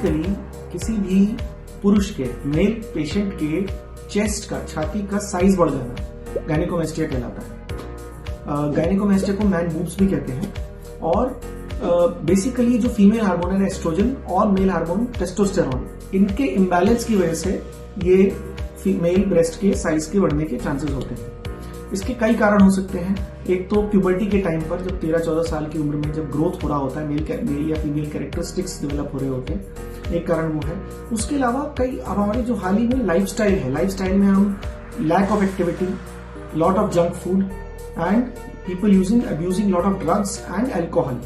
Basically किसी भी पुरुष के, मेल पेशेंट के चेस्ट का, छाती का साइज बढ़ जाना गायनेकोमेस्टिया कहलाता है। गायनेकोमेस्टिया को मैन बूब्स भी कहते हैं। और बेसिकली जो फीमेल हार्मोन है एस्ट्रोजन और मेल हार्मोन टेस्टोस्टेरोन, इनके इम्बैलेंस की वजह से ये फीमेल ब्रेस्ट के साइज के बढ़ने के चांसेस होते हैं। इसके कई कारण हो सकते हैं। एक तो प्यूबर्टी के टाइम पर, जब 13-14 साल की उम्र में जब ग्रोथ हो रहा होता है, मेल या फीमेल कैरेक्टरिस्टिक्स डेवलप हो रहे होते हैं, एक कारण वो है। उसके अलावा कई हमारे जो हाल ही में लाइफस्टाइल है, लाइफस्टाइल में हम lack of activity, lot of junk food and people abusing lot of drugs and alcohol.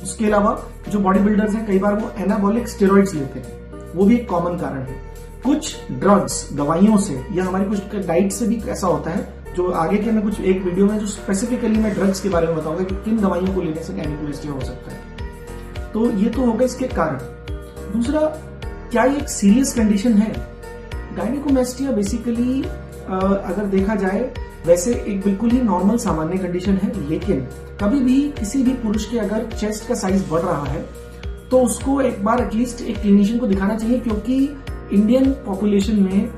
उसके अलावा जो बॉडी बिल्डर्स हैं, कई बार वो एनाबॉलिक स्टेरॉइड्स लेते हैं, वो भी एक कॉमन कारण है। कुछ ड्रग्स, दवाइयों से या हमारी कुछ डाइट से भी ऐसा होता है, जो आगे के मैं कुछ एक वीडियो में जो स्पेसिफिकली मैं ड्रग्स के बारे में बताऊंगा कि किन दवाइयों को लेने से गायनेकोमेस्टिया हो सकता है। तो ये तो हो गए इसके कारण। दूसरा, क्या ये एक सीरियस कंडीशन है? गायनेकोमेस्टिया बेसिकली अगर देखा जाए वैसे एक बिल्कुल ही नॉर्मल सामान्य कंडीशन है, लेकिन कभी भी किसी भी पुरुष के अगर चेस्ट का साइज बढ़ रहा है तो उसको एक बार एटलीस्ट एक क्लिनिशियन को दिखाना चाहिए, क्योंकि इंडियन पॉपुलेशन में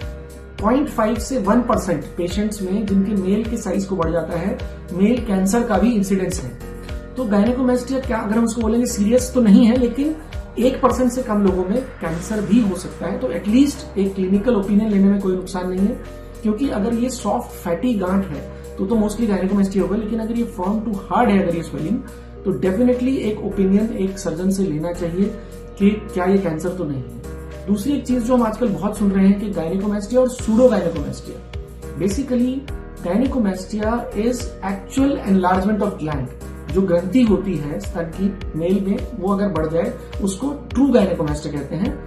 0.5 से 1% पेशेंट्स में जिनके मेल के साइज को बढ़ जाता है, मेल कैंसर का भी इंसिडेंस है। तो गायनेकोमेस्टिया क्या, अगर हम उसको बोलेंगे सीरियस तो नहीं है, लेकिन 1% से कम लोगों में कैंसर भी हो सकता है। तो एटलीस्ट एक क्लिनिकल ओपिनियन लेने में कोई नुकसान नहीं है, क्योंकि अगर ये सॉफ्ट फैटी गांठ है तो मोस्टली गायनेकोमेस्टिया होगा। लेकिन अगर ये फर्म टू हार्ड है, अगर ये स्वेलिंग, तो डेफिनेटली एक ओपिनियन एक सर्जन से लेना चाहिए कि क्या ये कैंसर तो नहीं है। दूसरी एक चीज जो हम आजकल बहुत सुन रहे हैं कि गायनेकोमेस्टिया और pseudo gynaecomastia. Basically gynaecomastia is actual enlargement of gland. जो ग्रंथि होती है स्तन की मेल में, वो अगर बढ़ जाए उसको ट्रू गायनेकोमेस्टिया कहते हैं,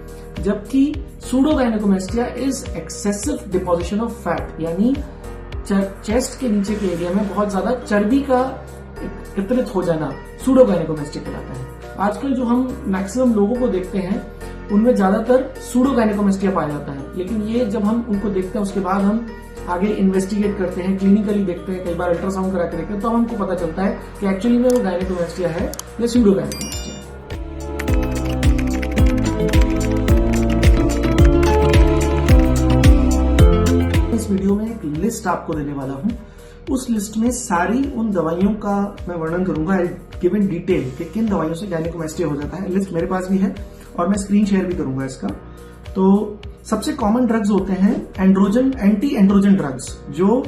जबकि pseudo gynaecomastia is excessive deposition of fat, यानी चेस्ट के नीचे के एरिया में बहुत ज्यादा चर्बी का एकत्रित हो जाना सूडो गायनेकोमेस्टिया कहलाता है। आजकल जो हम मैक्सिमम लोगों को देखते हैं उनमें ज्यादातर सूडो गायनेकोमेस्टिया पाया जाता है, लेकिन ये जब हम उनको देखते हैं उसके बाद हम आगे इन्वेस्टिगेट करते हैं, क्लिनिकली देखते हैं, कई बार अल्ट्रासाउंड करा के देखते हैं, तो हमको पता चलता है कि एक्चुअली में वो गायनेकोमेस्टिया है या सूडो गायनेकोमेस्टिया। इस वीडियो में एक लिस्ट आपको देने वाला हूं। उस लिस्ट में सारी उन दवाइयों का मैं वर्णन करूंगा, गिव इन डिटेल कि किन दवाइयों से गायनेकोमेस्टिया हो जाता है। लिस्ट मेरे पास भी है और मैं स्क्रीन शेयर भी करूंगा इसका। तो सबसे कॉमन ड्रग्स होते हैं एंड्रोजन, एंटी एंड्रोजन ड्रग्स, जो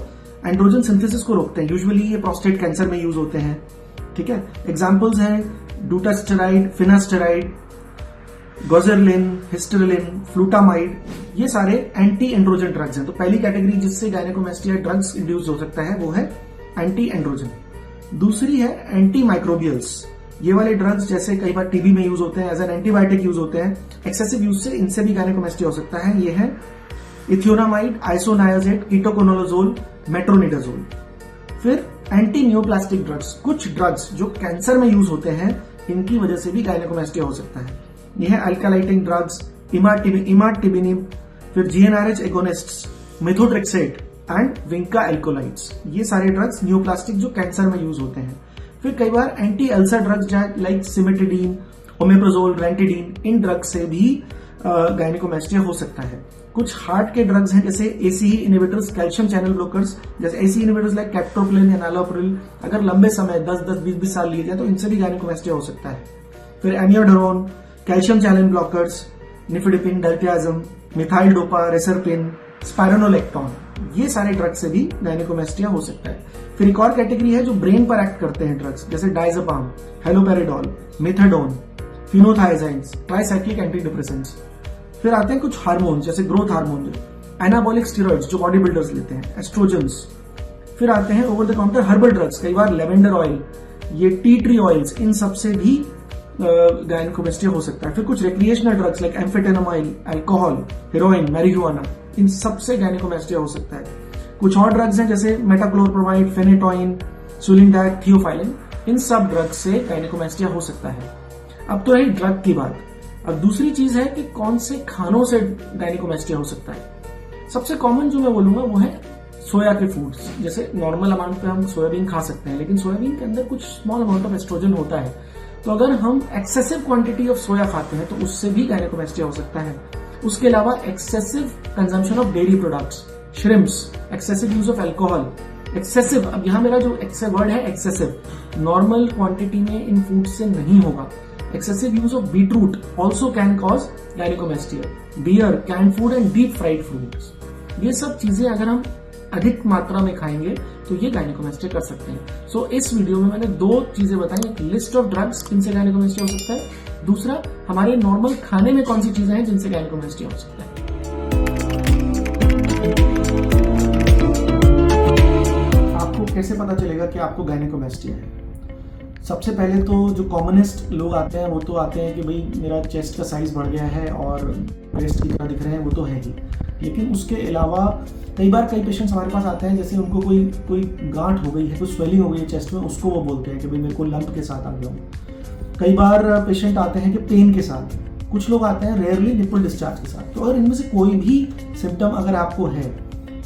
एंड्रोजन सिंथेसिस को रोकते हैं। यूजुअली ये प्रोस्टेट कैंसर में यूज होते हैं। ठीक है, एग्जांपल्स हैं डूटास्टेराइड, फिनास्टेराइड, गोजरलिन, हिस्टेरिलिन, फ्लूटामाइड, ये सारे एंटी एंड्रोजन ड्रग्स हैं। तो पहली कैटेगरी जिससे गायनेकोमेस्टिया ड्रग्स इंड्यूस हो सकता है वो है एंटी एंड्रोजन। दूसरी है एंटी माइक्रोबियल्स। ये वाले ड्रग्स जैसे कई बार टीबी में यूज होते हैं, एज एन एंटीबायोटिक यूज होते हैं, एक्सेसिव यूज से इनसे भी गायनेकोमेस्टिया हो सकता है। ये है इथियोनामाइड, आइसोनायाजेट, कीटोकोनोलोजोल, मेट्रोनिडाजोल। फिर एंटी न्यूप्लास्टिक ड्रग्स, कुछ ड्रग्स जो कैंसर में यूज होते हैं, इनकी वजह से भी गायनेकोमेस्टिया हो सकता है। ये है अल्कालाइटिंग ड्रग्स, इमाटिबिनिब, फिर GnRH agonists, methotrexate and vinca alkaloids. ये सारे ड्रग्स न्यूप्लास्टिक जो कैंसर में यूज होते हैं। फिर कई बार anti ulcer drugs like cimetidine, omeprazole, ranitidine, इन ड्रग्स से भी गायनेकोमेस्टिया हो सकता है। कुछ हार्ट के ड्रग्स हैं जैसे ACE inhibitors, calcium channel blockers, जैसे एसीई इनहिबिटर्स लाइक कैप्टोप्रिल या नालोप्रिल, अगर लंबे समय 10-10, 20-20 साल लिए जाए तो इनसे भी गायनेकोमेस्टिया हो सकता है। फिर amiodarone, calcium channel blockers, nifedipine, diltiazem, methyl dopa, reserpine, spironolactone, ये सारे ड्रग्स से भी गायनेकोमेस्टिया हो सकता है। फिर एक और कैटेगरी है जो ब्रेन पर एक्ट करते हैं ड्रग्स, जैसे diazepam, haloperidol, methadone, phenothiazines, tricyclic anti depressants. फिर आते हैं कुछ हार्मोन जैसे ग्रोथ हार्मोन, एनाबॉलिक स्टेरॉइड्स जो बॉडी बिल्डर्स लेते हैं, एस्ट्रोजन्स। फिर आते हैं over the counter herbal drugs, कई बार लेवेंडर ऑयल, ये टी ट्री ऑयल्स, इन सब से भी गायनेकोमेस्टिया हो सकता है। फिर कुछ recreational drugs like amphetamine, alcohol, heroin, marijuana, इन सब से गायनेकोमेस्टिया हो सकता है। कुछ और ड्रग्स हैं जैसे मेटाक्लोरप्रोमाइड, फेनेटोइन, सुलिंडाक, थियोफाइलिन, इन सब ड्रग्स से गायनेकोमेस्टिया हो सकता है। अब तो है ड्रग की बात। अब दूसरी चीज है कि कौन से खानों से गायनेकोमेस्टिया हो सकता है। सबसे कॉमन जो मैं बोलूंगा वो है सोया के फूड्स। जैसे नॉर्मल अमाउंट पे हम सोयाबीन खा सकते हैं, लेकिन सोयाबीन के अंदर कुछ स्मॉल अमाउंट ऑफ एस्ट्रोजन होता है तो अगर हम एक्सेसिव क्वांटिटी ऑफ सोया खाते हैं तो उससे भी गायनेकोमेस्टिया हो सकता है। उसके अलावा excessive consumption of dairy products, shrimps, excessive use of alcohol, excessive, अब यहां मेरा जो वर्ड है एक्सेसिव, नॉर्मल क्वांटिटी में इन फूड से नहीं होगा। Excessive use of beetroot also can cause gynaecomastia, beer, can food and deep fried foods, ये सब चीजें अगर हम अधिक मात्रा में खाएंगे तो ये गायनेकोमेस्टिया कर सकते हैं। सो इस वीडियो में मैंने दो चीजें बताई, एक लिस्ट ऑफ ड्रग्स जिनसे गायनेकोमेस्टिया हो सकता है, दूसरा हमारे नॉर्मल खाने में कौन सी चीजें हैं जिनसे गायनेकोमेस्टिया हो सकता है। आपको कैसे पता चलेगा कि आपको गायनेकोमेस्टिया है? सबसे पहले तो जो कॉमनेस्ट लोग आते हैं वो तो आते हैं कि भाई मेरा चेस्ट का साइज बढ़ गया है और ब्रेस्ट की तरह दिख रहे हैं, वो तो है ही। लेकिन उसके अलावा कई बार कई पेशेंट्स हमारे पास आते हैं, जैसे उनको कोई गांठ हो गई है, कोई स्वेलिंग हो गई है चेस्ट में, उसको वो बोलते हैं कि भाई मेरे को लंप के साथ आ गया हूँ। कई बार पेशेंट आते हैं कि पेन के साथ, कुछ लोग आते हैं रेयरली निपल डिस्चार्ज के साथ। तो अगर इनमें से कोई भी सिम्टम अगर आपको है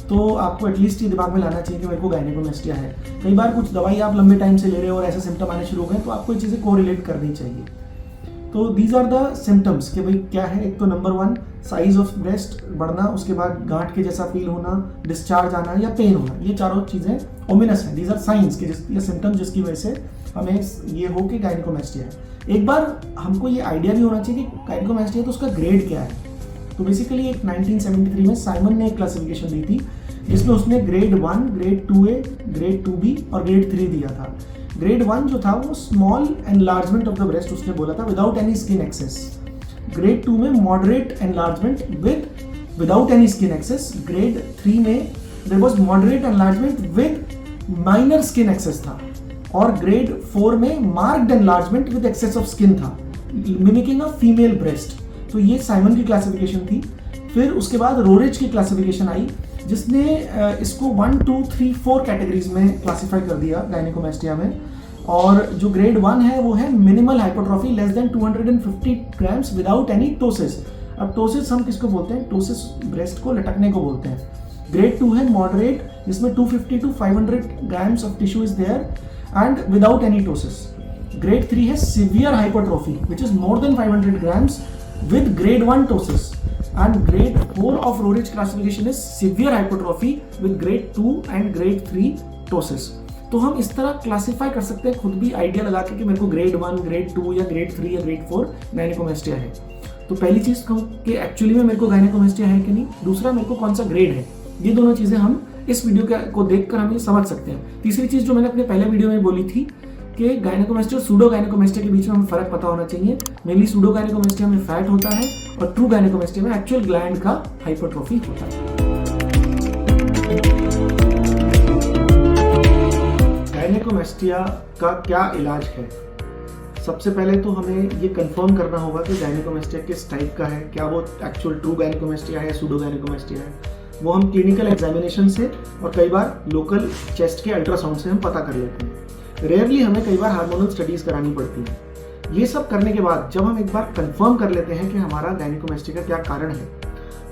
तो आपको एटलीस्ट ये दिमाग में लाना चाहिए कि मेरे को गायनेकोमेस्टिया है। कई बार कुछ दवाई आप लंबे टाइम से ले रहे हो और ऐसे सिम्टम आने शुरू हो गए तो आपको ये चीज़ें कोरिलेट करनी चाहिए। तो दीज आर द सिम्टम्स कि भाई क्या है। एक तो नंबर 1 साइज ऑफ ब्रेस्ट बढ़ना, उसके बाद गांठ के जैसा फील होना, डिस्चार्ज आना या पेन होना, ये चारों चीज़ें ओमिनस हैं। दीज आर साइंस के ये सिम्टम्स जिसकी वजह से हमें ये हो कि गायनेकोमेस्टिया है। एक बार हमको ये आइडिया भी होना चाहिए कि गायनेकोमेस्टिया तो उसका ग्रेड क्या है। तो बेसिकली एक 1973 में साइमन ने एक क्लासिफिकेशन दी थी जिसमें उसने grade 1, grade 2A, grade 2B और ग्रेड 3 दिया था। ग्रेड 1 जो था वो small enlargement of the breast उसने बोला था without any skin excess. Grade 2 में moderate enlargement without any skin excess. Grade 3 में there was moderate enlargement with minor skin excess था। और ग्रेड 4 में marked enlargement with excess of skin था, mimicking a female breast. तो ये Simon की classification थी। फिर उसके बाद रोरिच की क्लासिफिकेशन आई जिसने इसको 1, 2, 3, 4 कैटेगरीज में क्लासिफाई कर दिया गायनेकोमेस्टिया में। और जो ग्रेड 1 है वो है minimal hypertrophy less than 250 grams without any ptosis. अब टोसिस हम किसको बोलते हैं? टोसिस ब्रेस्ट को लटकने को बोलते हैं। ग्रेड 2 है मॉडरेट, जिसमें 250 to 500 grams of tissue is there and without any ptosis. Grade 3 है severe hypotrophy which is more than 500 grams with grade 1 ptosis, and grade 4 of Roerich classification is severe hypertrophy with grade 2 and grade 3 ptosis। तो हम इस तरह classify कर सकते हैं खुद भी आइडिया लगा के कि मेरे को ग्रेड 1, ग्रेड 2 या ग्रेड 3 या ग्रेड 4 गायनेकोमेस्टिया है। तो पहली चीज कि एक्चुअली में मेरे को गायनेकोमेस्टिया है कि नहीं, दूसरा मेरे को कौन सा ग्रेड है, ये दोनों चीजें हम इस वीडियो को देखकर हम ये समझ सकते हैं। तीसरी चीज जो मैंने अपने पहले वीडियो में बोली थी कि गायनेकोमेस्टिया और सूडो गायनेकोमेस्टिया के बीच में हमें फर्क पता होना चाहिए। मेनली सूडो गायनेकोमेस्टिया में फैट होता है और ट्रू गायनेकोमेस्टिया में एक्चुअल ग्लैंड का हाइपरट्रोफी होता है। गायनेकोमेस्टिया का क्या इलाज है? सबसे पहले तो हमें ये कंफर्म करना होगा कि गायनेकोमेस्टिया किस टाइप का है, क्या वो एक्चुअल ट्रू गायनेकोमेस्टिया है, सूडो गायनेकोमेस्टिया है। वो हम क्लिनिकल एग्जामिनेशन से और कई बार लोकल चेस्ट के अल्ट्रासाउंड से हम पता कर लेते हैं। रेयरली हमें कई बार हार्मोनल स्टडीज करानी पड़ती है। ये सब करने के बाद जब हम एक बार कंफर्म कर लेते हैं कि हमारा गायनेकोमेस्टिया का क्या कारण है,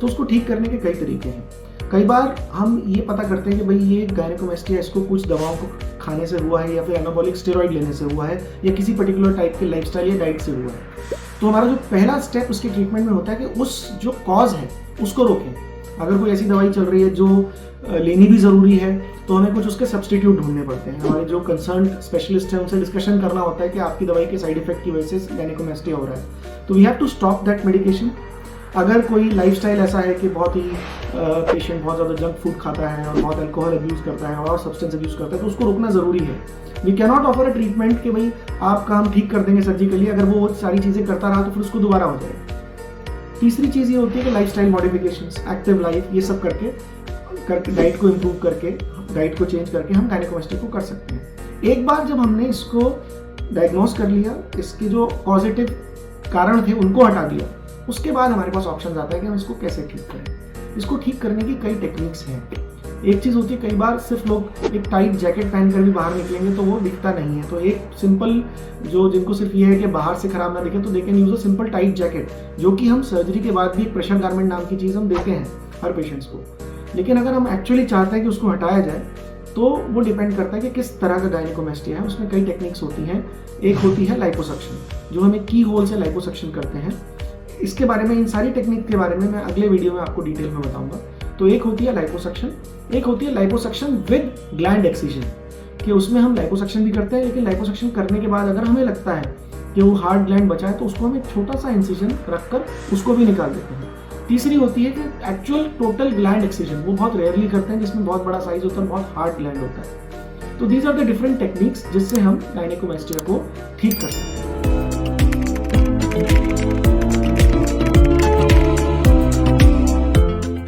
तो उसको ठीक करने के कई तरीके हैं। कई बार हम ये पता करते हैं कि भाई ये गायनेकोमेस्टिया इसको कुछ दवाओं को खाने से हुआ है या फिर एनाबॉलिक स्टेरॉइड लेने से हुआ है या किसी पर्टिकुलर टाइप के लाइफस्टाइल या डाइट से हुआ है। तो हमारा जो पहला स्टेप उसके ट्रीटमेंट में होता है कि उस जो कॉज है उसको रोकें। अगर कोई ऐसी दवाई चल रही है जो लेनी भी ज़रूरी है तो हमें कुछ उसके सब्सटीट्यूट ढूंढने पड़ते हैं। हमारे जो कंसर्न स्पेशलिस्ट हैं उनसे डिस्कशन करना होता है कि आपकी दवाई के साइड इफेक्ट की वजह से गायनेकोमेस्टिया हो रहा है, तो we have to stop that medication. अगर कोई लाइफस्टाइल ऐसा है कि बहुत ही पेशेंट बहुत ज़्यादा जंक फूड खाता है और बहुत अल्कोहल अब्यूज़ करता है और सब्सटेंस अब्यूज़ करता है, तो उसको रोकना ज़रूरी है। We can not offer a treatment कि भाई आपका हम ठीक कर देंगे सर्जिकली, अगर वो सारी चीज़ें करता रहा तो फिर उसको दोबारा हो जाएगा। तीसरी चीज़ ये होती है कि लाइफस्टाइल मॉडिफिकेशंस, एक्टिव लाइफ, ये सब करके डाइट को इम्प्रूव करके, डाइट को चेंज करके हम गायनेकोमेस्टिया को कर सकते हैं। एक बार जब हमने इसको डायग्नोज कर लिया, इसके जो पॉजिटिव कारण थे उनको हटा दिया, उसके बाद हमारे पास ऑप्शन आता है कि हम इसको कैसे ठीक करें। इसको ठीक करने की कई टेक्निक्स हैं। एक चीज़ होती है, कई बार सिर्फ लोग एक टाइट जैकेट पहनकर भी बाहर निकलेंगे तो वो दिखता नहीं है। तो एक सिंपल जो जिनको सिर्फ ये है कि बाहर से खराब ना दिखे, तो they can use a simple tight jacket, जो कि हम सर्जरी के बाद भी एक प्रेशर गारमेंट नाम की चीज़ हम देते हैं हर पेशेंट्स को। लेकिन अगर हम एक्चुअली चाहते हैं कि उसको हटाया जाए तो वो डिपेंड करता है कि किस तरह का गायनेकोमेस्टिया है। उसमें कई टेक्निक्स होती हैं। एक होती है लाइपोसक्शन, जो हमें की होल से लाइपोसक्शन करते हैं। इसके बारे में, इन सारी टेक्निक के बारे में मैं अगले वीडियो में आपको डिटेल में बताऊंगा। तो एक होती है लाइपोसक्शन, एक होती है लाइपोसक्शन विद ग्लैंड एक्सीजन, कि उसमें हम लाइपोसक्शन भी करते हैं, लेकिन लाइपोसक्शन करने के बाद अगर हमें लगता है कि वो हार्ड ग्लैंड बचा है तो उसको हम एक छोटा सा इंसिजन रखकर उसको भी निकाल देते हैं। तीसरी होती है कि एक्चुअल टोटल ग्लैंड एक्सीजन, वो बहुत रेयरली करते हैं, जिसमें बहुत बड़ा साइज होता है, बहुत हार्ड ग्लैंड होता है। तो these are the different techniques जिससे हम गायनेकोमेस्टिया को ठीक कर सकते हैं।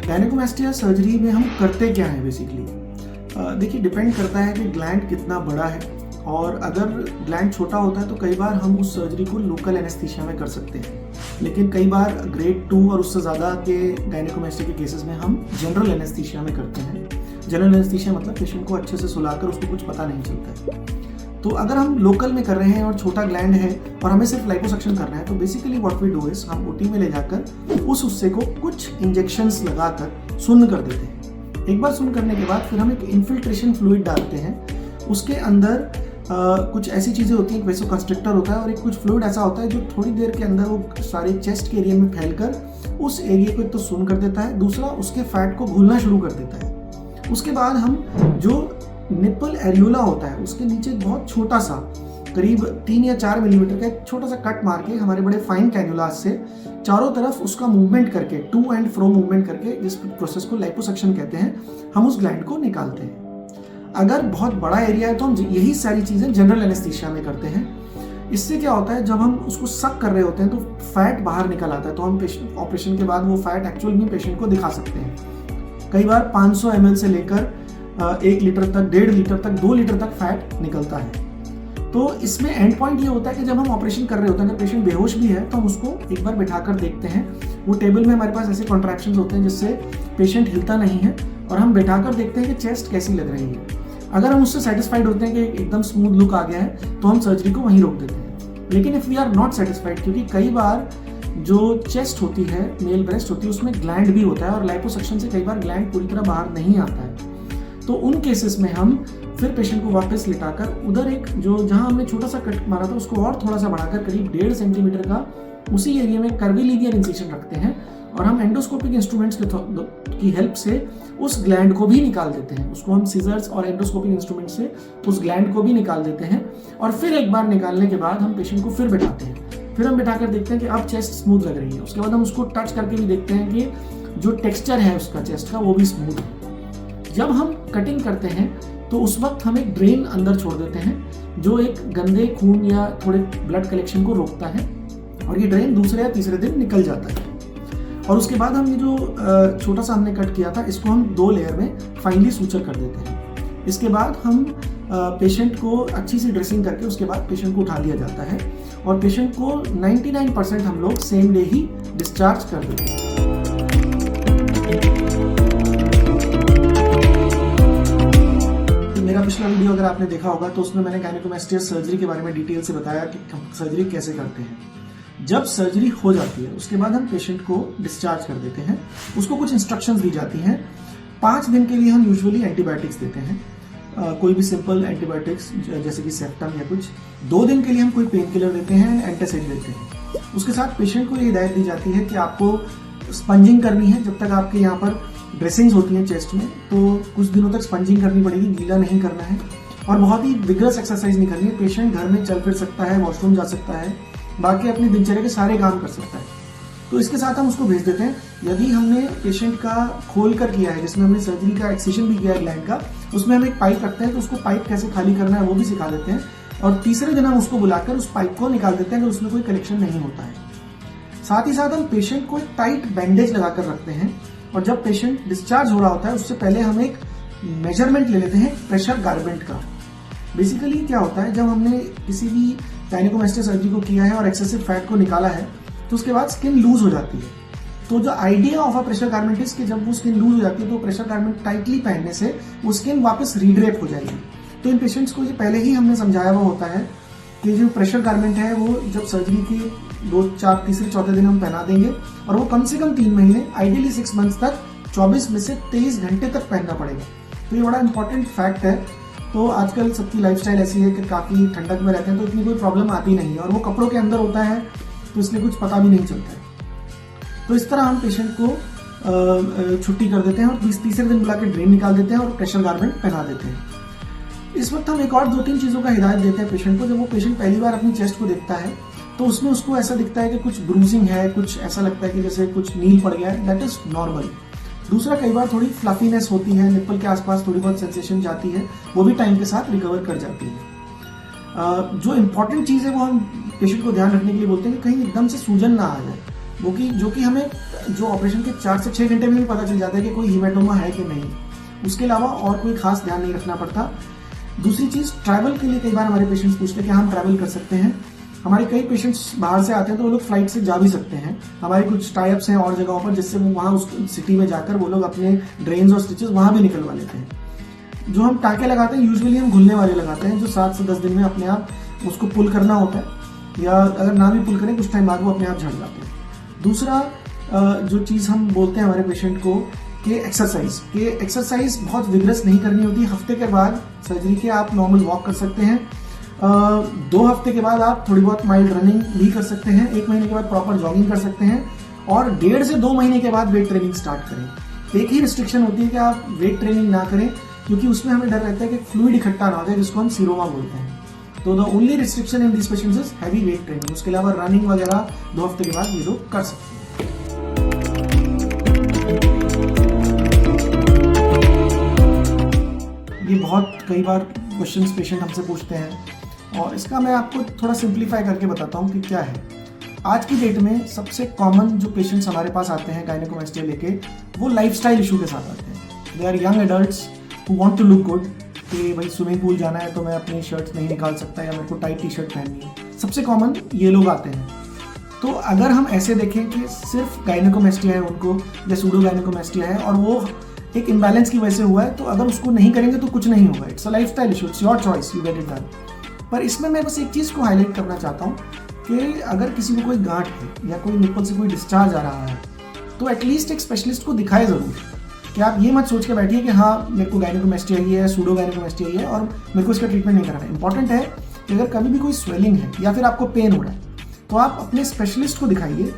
गायनेकोमेस्टिया सर्जरी में हम करते क्या है बेसिकली? देखिए, डिपेंड करता है कि ग्लैंड कितना बड़ा है, और अगर ग्लैंड छोटा होता है तो कई बार हम उस सर्जरी को लोकल एनेस्थीसिया में कर सकते हैं, लेकिन कई बार ग्रेड 2 और उससे ज़्यादा के गायनेकोमेस्टिया के केसेस में हम जनरल एनेस्थीसिया में करते हैं। जनरल एनेस्थीसिया मतलब पेशेंट को अच्छे से सुलाकर उसको कुछ पता नहीं चलता है। तो अगर हम लोकल में कर रहे हैं और छोटा ग्लैंड है और हमें सिर्फ लाइपोसक्शन करना है, तो basically what we do is हम ओटी में ले जाकर उस हिस्से को कुछ इंजेक्शंस लगाकर सुन्न कर देते हैं। एक बार सुन्न करने के बाद फिर हम एक इन्फिल्ट्रेशन फ्लूइड डालते हैं। उसके अंदर कुछ ऐसी चीज़ें होती हैं, वैसे कंस्ट्रिक्टर होता है और एक कुछ फ्लूइड ऐसा होता है जो थोड़ी देर के अंदर वो सारे चेस्ट के एरिया में फैलकर उस एरिया को एक तो सुन्न कर देता है, दूसरा उसके फैट को घुलना शुरू कर देता है। उसके बाद हम जो निपल एरियोला होता है उसके नीचे बहुत छोटा सा, करीब 3 या 4 मिलीमीटर का एक छोटा सा कट मार के हमारे बड़े फाइन कैन्युलास से चारों तरफ उसका मूवमेंट करके, टू एंड फ्रो मूवमेंट करके, जिस प्रोसेस को लाइपोसक्शन कहते हैं, हम उस ग्लैंड को निकालते हैं। अगर बहुत बड़ा एरिया है तो हम यही सारी चीज़ें जनरल एनेस्थीसिया में करते हैं। इससे क्या होता है, जब हम उसको सक कर रहे होते हैं तो फैट बाहर निकल आता है, तो हम ऑपरेशन के बाद वो फैट एक्चुअल में पेशेंट को दिखा सकते हैं। कई बार 500 ml से लेकर 1 लीटर तक, 1.5 लीटर तक, 2 लीटर तक फैट निकलता है। तो इसमें एंड पॉइंट ये होता है कि जब हम ऑपरेशन कर रहे होते हैं, अगर पेशेंट बेहोश भी है तो हम उसको एक बार बिठाकर देखते हैं। वो टेबल में हमारे पास ऐसे कॉन्ट्रैक्शंस होते हैं जिससे पेशेंट हिलता नहीं है, और हम बिठाकर देखते हैं कि चेस्ट कैसी लग रही है। अगर हम उससे सेटिस्फाइड होते हैं कि एकदम स्मूथ लुक आ गया है, तो हम सर्जरी को वहीं रोक देते हैं। लेकिन if we are not satisfied, क्योंकि कई बार जो चेस्ट होती है, मेल ब्रेस्ट होती है, उसमें ग्लैंड भी होता है और लाइपोसक्शन से कई बार ग्लैंड पूरी तरह बाहर नहीं आता है, तो उन केसेस में हम फिर पेशेंट को वापस लिटाकर उधर एक जो जहां हमने छोटा सा कट मारा था उसको और थोड़ा सा बढ़ाकर करीब 1.5 सेंटीमीटर का उसी एरिया में कर्वीलिनियर इंसिजन रखते हैं, और हम एंडोस्कोपिक इंस्ट्रूमेंट्स की हेल्प से उस ग्लैंड को भी निकाल देते हैं। उसको हम सीजर्स और एंडोस्कोपिक इंस्ट्रूमेंट से उस ग्लैंड को भी निकाल देते हैं, और फिर एक बार निकालने के बाद हम पेशेंट को फिर बैठाते हैं। फिर हम बैठाकर देखते हैं कि अब चेस्ट स्मूथ लग रही है। उसके बाद हम उसको टच करके भी देखते हैं कि जो टेक्सचर है उसका चेस्ट का वो भी स्मूथ है। जब हम कटिंग करते हैं तो उस वक्त हम एक ड्रेन अंदर छोड़ देते हैं जो एक गंदे खून या थोड़े ब्लड कलेक्शन को रोकता है, और ये ड्रेन दूसरे या तीसरे दिन निकल जाता है। और उसके बाद हम ये जो छोटा सा हमने कट किया था इसको हम 2 लेयर में फाइनली सूचर कर देते हैं। इसके बाद हम पेशेंट को अच्छी सी ड्रेसिंग करके उसके बाद पेशेंट को उठा लिया जाता है, और पेशेंट को 99% हम लोग सेम डे ही डिस्चार्ज कर देते हैं। मेरा पिछला वीडियो अगर आपने देखा होगा तो उसमें मैंने गायनेकोमेस्टिया सर्जरी के बारे में डिटेल से बताया कि सर्जरी कैसे करते हैं। जब सर्जरी हो जाती है उसके बाद हम पेशेंट को डिस्चार्ज कर देते हैं। उसको कुछ इंस्ट्रक्शंस दी जाती हैं। 5 दिन के लिए हम यूजुअली एंटीबायोटिक्स देते हैं, कोई भी सिंपल एंटीबायोटिक्स जैसे कि सेप्टम या कुछ। 2 दिन के लिए हम कोई पेन किलर देते हैं, एंटासिड देते हैं। उसके साथ पेशेंट को ये हिदायत दी जाती है कि आपको स्पंजिंग करनी है जब तक आपके यहाँ पर ड्रेसिंग्स होती हैं चेस्ट में, तो कुछ दिनों तक स्पंजिंग करनी पड़ेगी, गीला नहीं करना है, और बहुत ही विग्रस एक्सरसाइज नहीं करनी है। पेशेंट घर में चल फिर सकता है, वॉशरूम जा सकता है, बाकी अपनी दिनचर्या के सारे काम कर सकता है। तो इसके साथ हम उसको भेज देते हैं। यदि हमने पेशेंट का खोल कर किया है, जिसमें हमने सर्जरी का एक्सिशन भी किया है ग्लैंड का, उसमें हम एक पाइप रखते हैं, तो उसको पाइप कैसे खाली करना है वो भी सिखा देते हैं, और तीसरे दिन हम उसको बुलाकर उस पाइप को निकाल देते हैं अगर उसमें कोई कलेक्शन नहीं होता है। साथ ही साथ हम पेशेंट को एक टाइट बैंडेज लगाकर रखते हैं, और जब पेशेंट डिस्चार्ज हो रहा होता है उससे पहले हम एक मेजरमेंट ले लेते हैं प्रेशर गारमेंट का। बेसिकली क्या होता है, जब हमने किसी भी गायनेकोमेस्टिया सर्जरी को किया है और एक्सेसिव फैट को निकाला है तो उसके बाद स्किन लूज हो जाती है। तो जो idea of a pressure garment is कि जब वो स्किन लूज हो जाती है तो प्रेशर गारमेंट टाइटली पहनने से वो स्किन वापस रीड्रेप हो जाएगी। तो इन पेशेंट्स को ये पहले ही हमने समझाया हुआ होता है कि जो प्रेशर गारमेंट है वो जब सर्जरी के 2, 4, तीसरे, चौथे दिन हम पहना देंगे, और वो कम से कम 3 महीने, आइडियली 6 मंथ्स तक 24 में से 23 घंटे तक पहनना पड़ेगा। तो ये बड़ा इंपॉर्टेंट फैक्ट है। तो आजकल सबकी लाइफस्टाइल ऐसी है कि काफ़ी ठंडक में रहते हैं तो इतनी कोई प्रॉब्लम आती नहीं है, और वो कपड़ों के अंदर होता है तो इसलिए कुछ पता भी नहीं चलता है। तो इस तरह हम पेशेंट को छुट्टी कर देते हैं और तीसरे दिन बुला के ड्रेन निकाल देते हैं और प्रेशर गारमेंट पहना देते हैं। इस वक्त हम एक और 2-3 चीज़ों का हिदायत देते हैं पेशेंट को। जब वो पेशेंट पहली बार अपनी चेस्ट को देखता है तो उसमें उसको ऐसा दिखता है कि कुछ ब्रूजिंग है, कुछ ऐसा लगता है कि जैसे कुछ नील पड़ गया है, दैट इज नॉर्मल। दूसरा, कई बार थोड़ी फ्लफीनेस होती है, निप्पल के आसपास थोड़ी बहुत सेंसेशन जाती है, वो भी टाइम के साथ रिकवर कर जाती है। जो इंपॉर्टेंट चीज़ है वो हम पेशेंट को ध्यान रखने के लिए बोलते हैं कि कहीं एकदम से सूजन ना आ जाए, जो कि हमें जो ऑपरेशन के 4 से 6 घंटे में भी पता चल जाता है कि कोई हीमेटोमा है कि नहीं। उसके अलावा और कोई खास ध्यान नहीं रखना पड़ता। दूसरी चीज़, ट्रैवल के लिए कई बार हमारे पेशेंट्स पूछते हैं कि हम ट्रैवल कर सकते हैं। हमारे कई पेशेंट्स बाहर से आते हैं तो वो लोग फ्लाइट से जा भी सकते हैं। हमारे कुछ टाइप्स हैं और जगहों पर जिससे वो वहाँ उस सिटी में जाकर वो लोग अपने ड्रेन्स और स्टिचेस वहाँ भी निकलवा लेते हैं। जो हम टाँके लगाते हैं यूजुअली हम घुलने वाले लगाते हैं, जो 7 से 10 दिन में अपने आप उसको पुल करना होता है, या अगर ना भी पुल करें कुछ टाइम बाद वो अपने आप झड़ जाते हैं। दूसरा जो चीज़ हम बोलते हैं हमारे पेशेंट को कि एक्सरसाइज बहुत विग्रस नहीं करनी होती। हफ्ते के बाद सर्जरी के आप नॉर्मल वॉक कर सकते हैं। 2 हफ्ते के बाद आप थोड़ी बहुत माइल्ड रनिंग भी कर सकते हैं। 1 महीने के बाद प्रॉपर जॉगिंग कर सकते हैं, और 1.5 से 2 महीने के बाद वेट ट्रेनिंग स्टार्ट करें। एक ही रिस्ट्रिक्शन होती है कि आप वेट ट्रेनिंग ना करें, क्योंकि उसमें हमें डर रहता है कि फ्लूइड इकट्ठा ना हो जाए, जिसको हम सीरोमा बोलते हैं। तो the only restriction in this patients is heavy weight training. उसके अलावा रनिंग वगैरह 2 हफ्ते के बाद ये लोग कर सकते हैं। ये बहुत कई बार क्वेश्चंस पेशेंट हमसे पूछते हैं, और इसका मैं आपको थोड़ा सिंप्लीफाई करके बताता हूँ कि क्या है। आज की डेट में सबसे कॉमन जो पेशेंट्स हमारे पास आते हैं गायनेकोमास्टिया लेके, वो लाइफस्टाइल इशू के साथ आते हैं। They are young adults who want to look good, कि भाई स्विमिंग पूल जाना है तो मैं अपनी शर्ट्स नहीं निकाल सकता, या मेरे को टाइट टी-शर्ट पहननी है। सबसे कॉमन ये लोग आते हैं। तो अगर हम ऐसे देखें कि सिर्फ गायनेकोमास्टिया है उनको, या सूडो गायनेकोमास्टिया है, और वो एक इम्बैलेंस की वजह से हुआ है, तो अगर उसको नहीं करेंगे तो कुछ नहीं होगा। It's a lifestyle issue, it's your choice, you get it done. पर इसमें मैं बस एक चीज़ को हाईलाइट करना चाहता हूँ कि अगर किसी को कोई गांठ है या कोई निप्पल से कोई डिस्चार्ज आ रहा है, तो एटलीस्ट एक स्पेशलिस्ट को दिखाए ज़रूर। कि आप ये मत सोच के बैठिए कि हाँ मेरे को गायनेकोमास्टिया ही है, सूडो गायनेकोमास्टिया ही है, और मेरे को इसका ट्रीटमेंट नहीं कराना है। इंपॉर्टेंट है कि अगर कभी भी कोई स्वेलिंग है या फिर आपको पेन हो रहा है, तो आप अपने स्पेशलिस्ट को दिखाइए।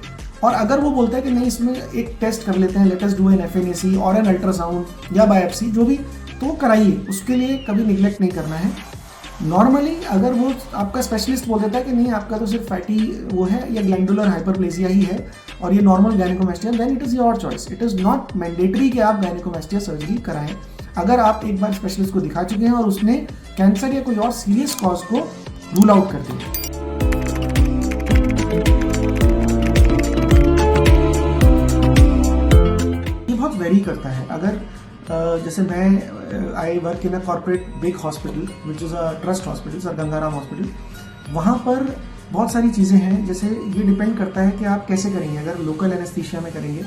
और अगर वो बोलता है कि नहीं इसमें एक टेस्ट कर लेते हैं, let us do an FNAC और एन अल्ट्रासाउंड या बायोप्सी, जो भी, तो वो कराइए। उसके लिए कभी निगलेक्ट नहीं करना है। नॉर्मली अगर वो आपका स्पेशलिस्ट बोल देता है कि नहीं आपका तो सिर्फ फैटी वो है या ग्लैंडुलर हाइपरप्लेसिया ही है और ये normal gynaecomastia, then it is your choice. It is not mandatory कि आप गायनेकोमास्टिया सर्जरी कराएं। अगर आप एक बार स्पेशलिस्ट को दिखा चुके हैं और उसने कैंसर या कोई और सीरियस कॉज को रूल आउट कर दिया। ये बहुत वेरी करता है। अगर जैसे मैं I work in a corporate big hospital which is a trust hospital, sir Gangaram hospital. वहाँ पर बहुत सारी चीज़ें हैं, जैसे ये डिपेंड करता है कि आप कैसे करेंगे। अगर लोकल एनेस्थीसिया में करेंगे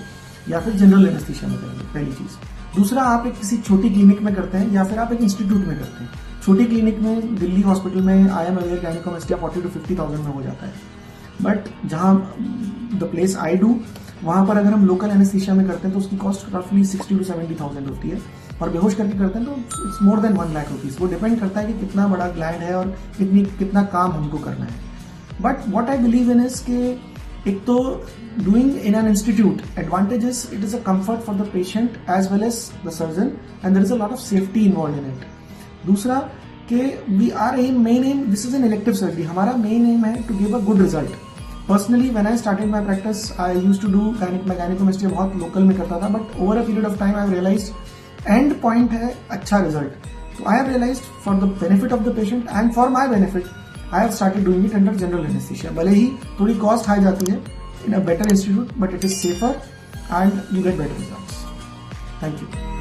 या फिर जनरल एनेस्थीसिया में करेंगे, पहली चीज़। दूसरा, आप एक किसी छोटी क्लिनिक में करते हैं या फिर आप एक इंस्टीट्यूट में करते हैं। छोटी क्लिनिक में दिल्ली हॉस्पिटल में IM अवेयर गायनेकोमास्टिया 40 to 50,000 में हो जाता है। बट जहाँ द प्लेस आई डू, वहाँ पर अगर हम लोकल एनेस्थीसिया में करते हैं तो उसकी कॉस्ट रफली 60 to 70,000 होती है, और बेहोश करके करते हैं तो it's more than 1 lakh rupees. वो डिपेंड करता है कि कितना बड़ा ग्लैंड है और कितना काम हमको करना है। But what I believe in is के एक तो doing in an institute advantages, it is a comfort for the patient as well as the surgeon, and there is a lot of safety involve in it. दूसरा कि we are main aim, this is an elective surgery, हमारा main aim है to give a good result. Personally when I started my practice, I used to do गायनेकोमास्टिया बहुत local में करता था, but over a period of time I have realised end point है अच्छा result. तो I have realised for the benefit of the patient and for my benefit, I have started doing it under general anaesthesia. भले ही थोड़ी cost high जाती है in a better institute, but it is safer and you get better results. Thank you.